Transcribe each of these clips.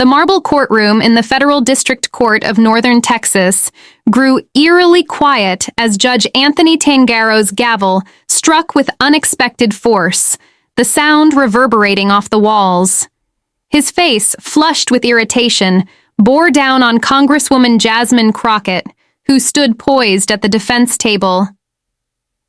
The marble courtroom in the Federal District Court of Northern Texas grew eerily quiet as Judge Anthony Tangaro's gavel struck with unexpected force, the sound reverberating off the walls. His face, flushed with irritation, bore down on Congresswoman Jasmine Crockett, who stood poised at the defense table.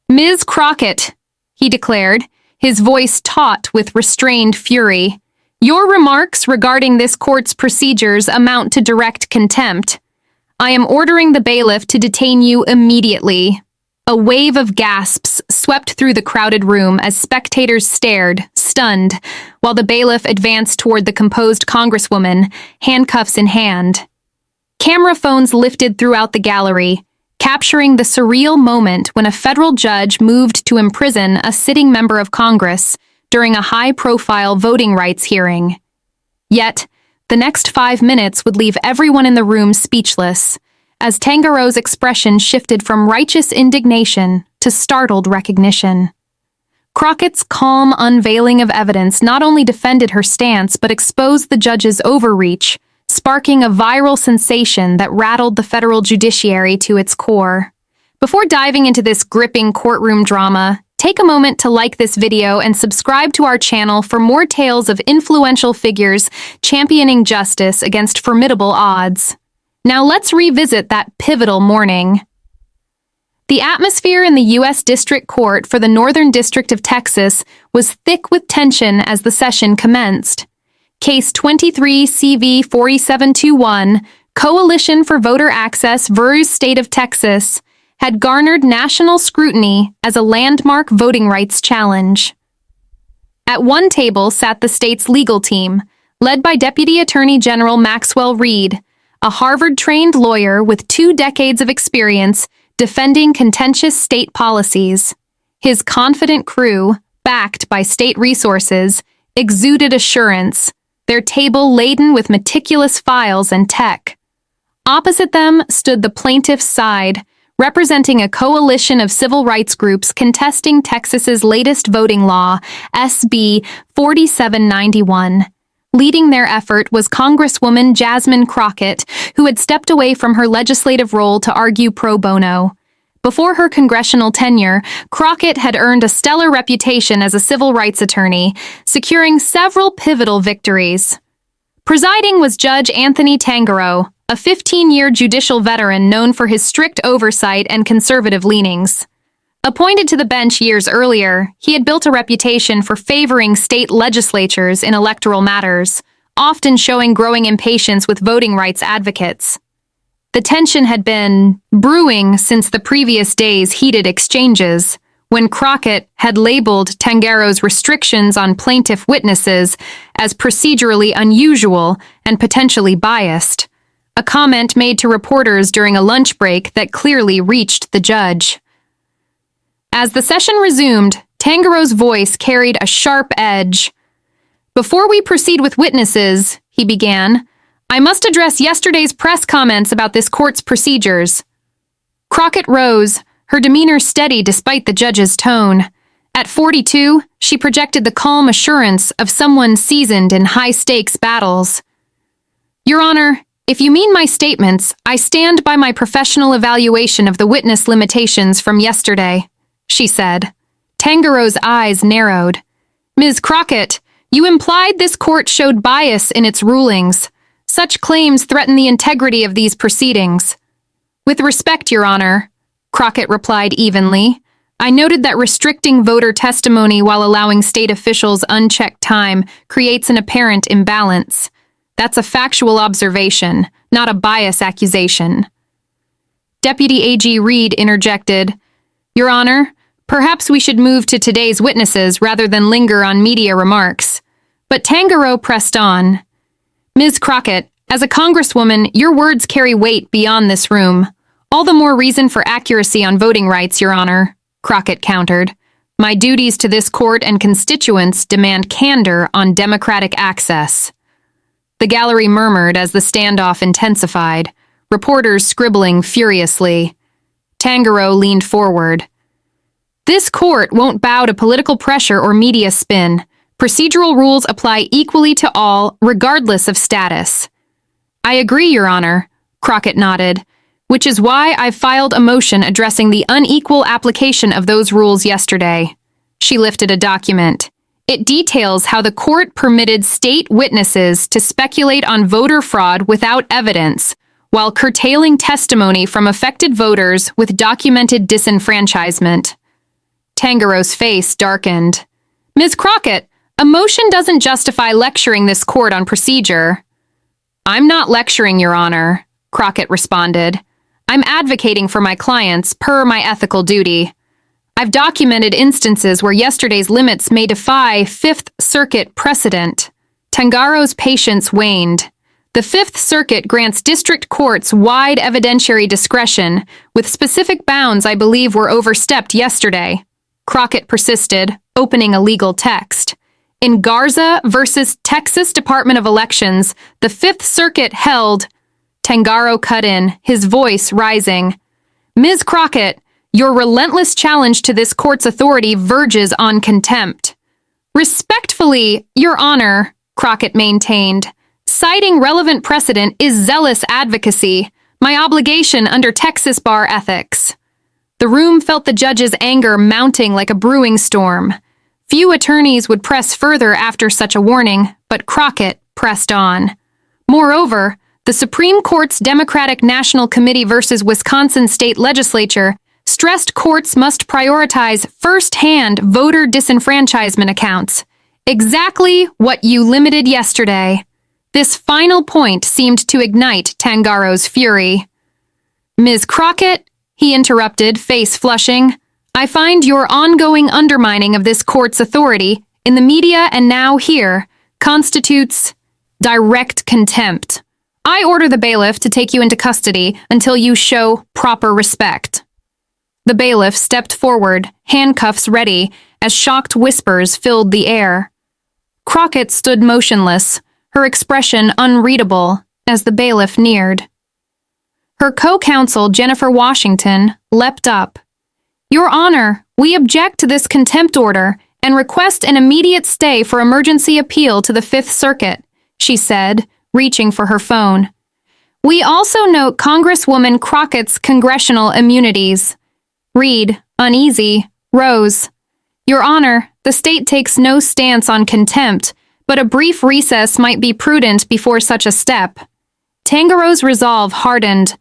"Ms. Crockett," he declared, his voice taut with restrained fury, "your remarks regarding this court's procedures amount to direct contempt. I am ordering the bailiff to detain you immediately." A wave of gasps swept through the crowded room as spectators stared, stunned, while the bailiff advanced toward the composed Congresswoman, handcuffs in hand. Camera phones lifted throughout the gallery, capturing the surreal moment when a federal judge moved to imprison a sitting member of Congress during a high-profile voting rights hearing. Yet, the next 5 minutes would leave everyone in the room speechless, as Tangaro's expression shifted from righteous indignation to startled recognition. Crockett's calm unveiling of evidence not only defended her stance but exposed the judge's overreach, sparking a viral sensation that rattled the federal judiciary to its core. Before diving into this gripping courtroom drama, take a moment to like this video and subscribe to our channel for more tales of influential figures championing justice against formidable odds. Now let's revisit that pivotal morning. The atmosphere in the U.S. District Court for the Northern District of Texas was thick with tension as the session commenced. Case 23 CV 4721, Coalition for Voter Access vs. State of Texas, had garnered national scrutiny as a landmark voting rights challenge. At one table sat the state's legal team, led by Deputy Attorney General Maxwell Reed, a Harvard-trained lawyer with 2 decades of experience defending contentious state policies. His confident crew, backed by state resources, exuded assurance, their table laden with meticulous files and tech. Opposite them stood the plaintiff's side, representing a coalition of civil rights groups contesting Texas's latest voting law, SB 4791. Leading their effort was Congresswoman Jasmine Crockett, who had stepped away from her legislative role to argue pro bono. Before her congressional tenure, Crockett had earned a stellar reputation as a civil rights attorney, securing several pivotal victories. Presiding was Judge Anthony Tangaro, a 15-year judicial veteran known for his strict oversight and conservative leanings. Appointed to the bench years earlier, he had built a reputation for favoring state legislatures in electoral matters, often showing growing impatience with voting rights advocates. The tension had been brewing since the previous day's heated exchanges, when Crockett had labeled Tangaro's restrictions on plaintiff witnesses as procedurally unusual and potentially biased, a comment made to reporters during a lunch break that clearly reached the judge. As the session resumed, Tangaro's voice carried a sharp edge. "Before we proceed with witnesses," he began, "I must address yesterday's press comments about this court's procedures." Crockett rose, her demeanor steady despite the judge's tone. At 42, she projected the calm assurance of someone seasoned in high-stakes battles. "Your Honor, if you mean my statements, I stand by my professional evaluation of the witness limitations from yesterday," she said. Tangaro's eyes narrowed. "Ms. Crockett, you implied this court showed bias in its rulings. Such claims threaten the integrity of these proceedings." "With respect, Your Honor," Crockett replied evenly, "I noted that restricting voter testimony while allowing state officials unchecked time creates an apparent imbalance. That's a factual observation, not a bias accusation." Deputy AG Reed interjected, "Your Honor, perhaps we should move to today's witnesses rather than linger on media remarks." But Tangaro pressed on. "Ms. Crockett, as a congresswoman, your words carry weight beyond this room. All the more reason for accuracy on voting rights, Your Honor," Crockett countered. "My duties to this court and constituents demand candor on democratic access." The gallery murmured as the standoff intensified, reporters scribbling furiously. Tangaro leaned forward. "This court won't bow to political pressure or media spin. Procedural rules apply equally to all, regardless of status. I agree, Your Honor, Crockett nodded, which is why I filed a motion addressing the unequal application of those rules yesterday. She lifted a document. It details how the court permitted state witnesses to speculate on voter fraud without evidence, while curtailing testimony from affected voters with documented disenfranchisement. Tangaro's face darkened. Ms. Crockett, a motion doesn't justify lecturing this court on procedure. I'm not lecturing, Your Honor, Crockett responded. I'm advocating for my clients per my ethical duty. I've documented instances where yesterday's limits may defy Fifth Circuit precedent. Tangaro's patience waned. The Fifth Circuit grants district courts wide evidentiary discretion, with specific bounds I believe were overstepped yesterday. Crockett persisted, opening a legal text. In Garza versus Texas Department of Elections, the Fifth Circuit held... Tangaro cut in, his voice rising. Ms. Crockett, your relentless challenge to this court's authority verges on contempt. Respectfully, Your Honor, Crockett maintained, citing relevant precedent is zealous advocacy, my obligation under Texas bar ethics. The room felt the judge's anger mounting like a brewing storm. Few attorneys would press further after such a warning, but Crockett pressed on. Moreover, the Supreme Court's Democratic National Committee versus Wisconsin State Legislature stressed courts must prioritize first-hand voter disenfranchisement accounts. Exactly what you limited yesterday. This final point seemed to ignite Tangaro's fury. Ms. Crockett, he interrupted, face flushing, I find your ongoing undermining of this court's authority, in the media and now here, constitutes direct contempt. I order the bailiff to take you into custody until you show proper respect. The bailiff stepped forward, handcuffs ready, as shocked whispers filled the air. Crockett stood motionless, her expression unreadable, as the bailiff neared. Her co-counsel, Jennifer Washington, leapt up. Your Honor, we object to this contempt order and request an immediate stay for emergency appeal to the Fifth Circuit, she said, reaching for her phone. We also note Congresswoman Crockett's congressional immunities. Reed, uneasy, rose. Your Honor, the state takes no stance on contempt, but a brief recess might be prudent before such a step. Tangaro's resolve hardened.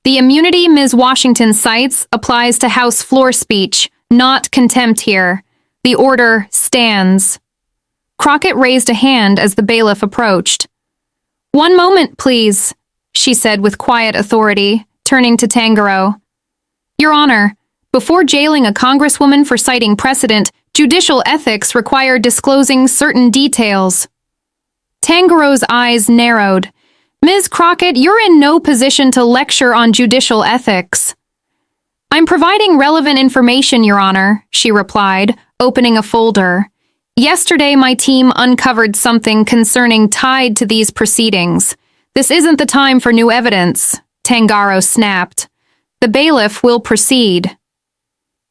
The immunity Ms. Washington cites applies to House floor speech, not contempt here. The order stands. Crockett raised a hand as the bailiff approached. One moment, please, she said with quiet authority, turning to Tangaro. Your Honor, before jailing a congresswoman for citing precedent, judicial ethics require disclosing certain details. Tangaro's eyes narrowed. Ms. Crockett, you're in no position to lecture on judicial ethics. I'm providing relevant information, Your Honor, she replied, opening a folder. Yesterday, my team uncovered something concerning tied to these proceedings. This isn't the time for new evidence, Tangaro snapped. The bailiff will proceed.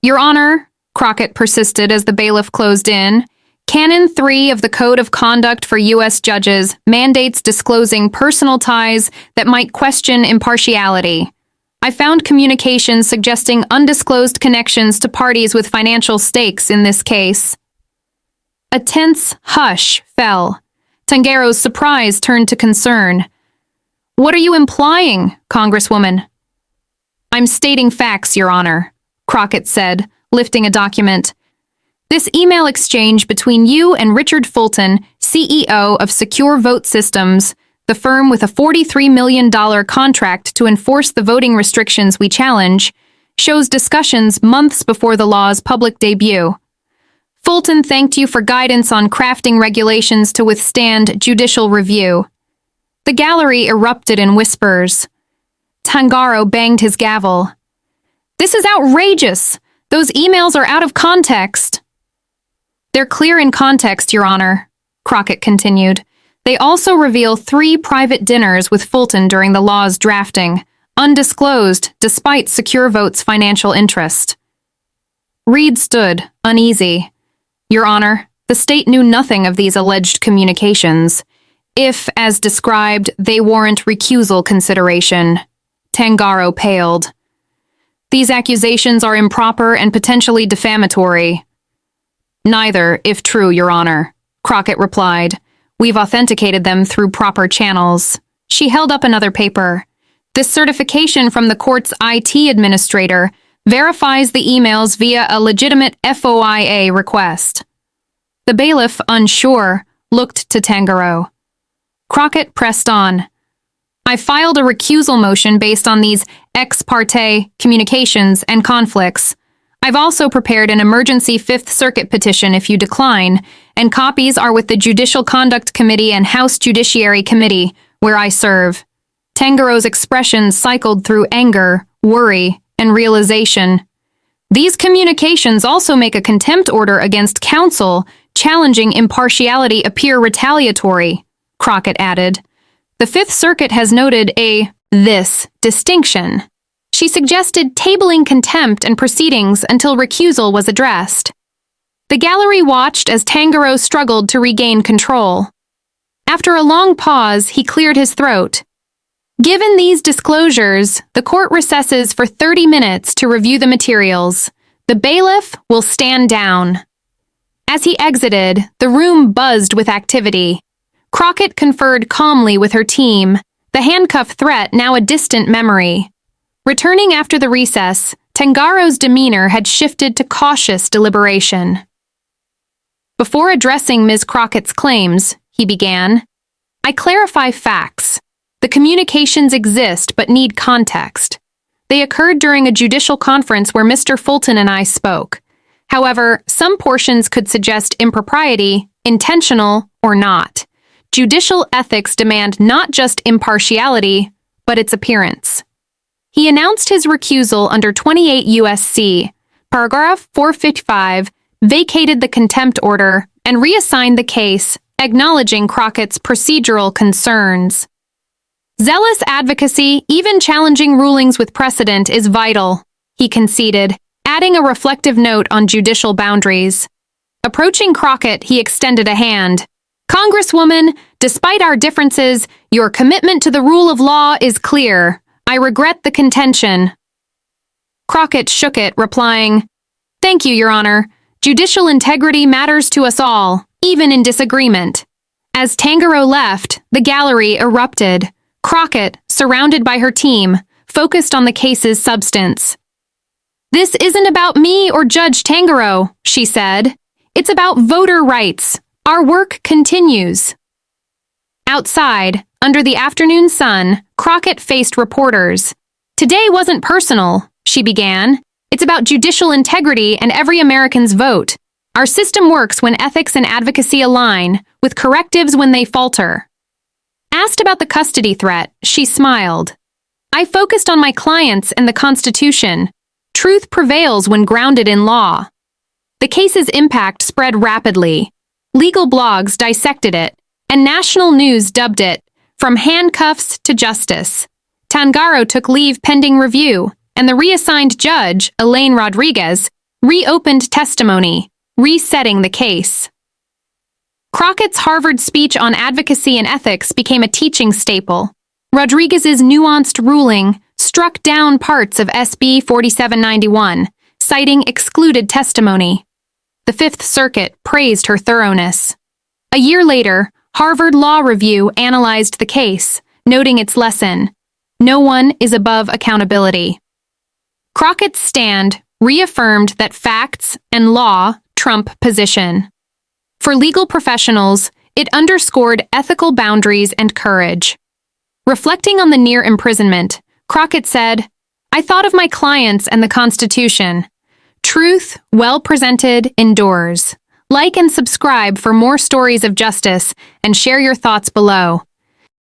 Your Honor, Crockett persisted as the bailiff closed in, Canon 3 of the Code of Conduct for U.S. Judges mandates disclosing personal ties that might question impartiality. I found communications suggesting undisclosed connections to parties with financial stakes in this case. A tense hush fell. Tangaro's surprise turned to concern. What are you implying, Congresswoman? I'm stating facts, Your Honor, Crockett said, lifting a document. This email exchange between you and Richard Fulton, CEO of Secure Vote Systems, the firm with a $43 million contract to enforce the voting restrictions we challenge, shows discussions months before the law's public debut. Fulton thanked you for guidance on crafting regulations to withstand judicial review. The gallery erupted in whispers. Tangaro banged his gavel. This is outrageous! Those emails are out of context. They're clear in context, Your Honor, Crockett continued. They also reveal 3 private dinners with Fulton during the law's drafting, undisclosed despite Secure Vote's financial interest. Reed stood, uneasy. Your Honor, The state knew nothing of these alleged communications, if, as described, they warrant recusal consideration. Tangaro paled. These accusations are improper and potentially defamatory. Neither, if true, Your Honor, Crockett replied. We've authenticated them through proper channels. She held up another paper. This certification from the court's IT administrator verifies the emails via a legitimate FOIA request. The bailiff, unsure, looked to Tangaro. Crockett pressed on. I filed a recusal motion based on these ex parte communications and conflicts. I've also prepared an emergency Fifth Circuit petition if you decline, and copies are with the Judicial Conduct Committee and House Judiciary Committee, where I serve. Tangaro's expressions cycled through anger, worry, and realization. These communications also make a contempt order against counsel challenging impartiality appear retaliatory, Crockett added. The Fifth Circuit has noted this distinction. She suggested tabling contempt and proceedings until recusal was addressed. The gallery watched as Tangaro struggled to regain control. After a long pause, he cleared his throat. Given these disclosures, the court recesses for 30 minutes to review the materials. The bailiff will stand down. As he exited, the room buzzed with activity. Crockett conferred calmly with her team, the handcuff threat now a distant memory. Returning after the recess, Tangaro's demeanor had shifted to cautious deliberation. Before addressing Ms. Crockett's claims, he began, I clarify facts. The communications exist but need context. They occurred during a judicial conference where Mr. Fulton and I spoke. However, some portions could suggest impropriety, intentional or not. Judicial ethics demand not just impartiality, but its appearance. He announced his recusal under 28 U.S.C. Paragraph 455, vacated the contempt order, and reassigned the case, acknowledging Crockett's procedural concerns. Zealous advocacy, even challenging rulings with precedent, is vital, he conceded, adding a reflective note on judicial boundaries. Approaching Crockett, he extended a hand. Congresswoman, despite our differences, your commitment to the rule of law is clear. I regret the contention. Crockett shook it, replying, Thank you, Your Honor. Judicial integrity matters to us all, even in disagreement. As Tangaro left, the gallery erupted. Crockett, surrounded by her team, focused on the case's substance. This isn't about me or Judge Tangaro, she said. It's about voter rights. Our work continues. Outside, under the afternoon sun, Crockett faced reporters. Today wasn't personal, she began. It's about judicial integrity and every American's vote. Our system works when ethics and advocacy align, with correctives when they falter. Asked about the custody threat, she smiled. I focused on my clients and the Constitution. Truth prevails when grounded in law. The case's impact spread rapidly. Legal blogs dissected it, and national news dubbed it, From Handcuffs to Justice. Tangaro took leave pending review, and the reassigned judge, Elaine Rodriguez, reopened testimony, resetting the case. Crockett's Harvard speech on advocacy and ethics became a teaching staple. Rodriguez's nuanced ruling struck down parts of SB 4791, citing excluded testimony. The Fifth Circuit praised her thoroughness. A year later, Harvard Law Review analyzed the case, noting its lesson, no one is above accountability. Crockett's stand reaffirmed that facts and law trump position. For legal professionals, it underscored ethical boundaries and courage. Reflecting on the near imprisonment, Crockett said, I thought of my clients and the Constitution. Truth, well presented, endures. Like and subscribe for more stories of justice, and share your thoughts below.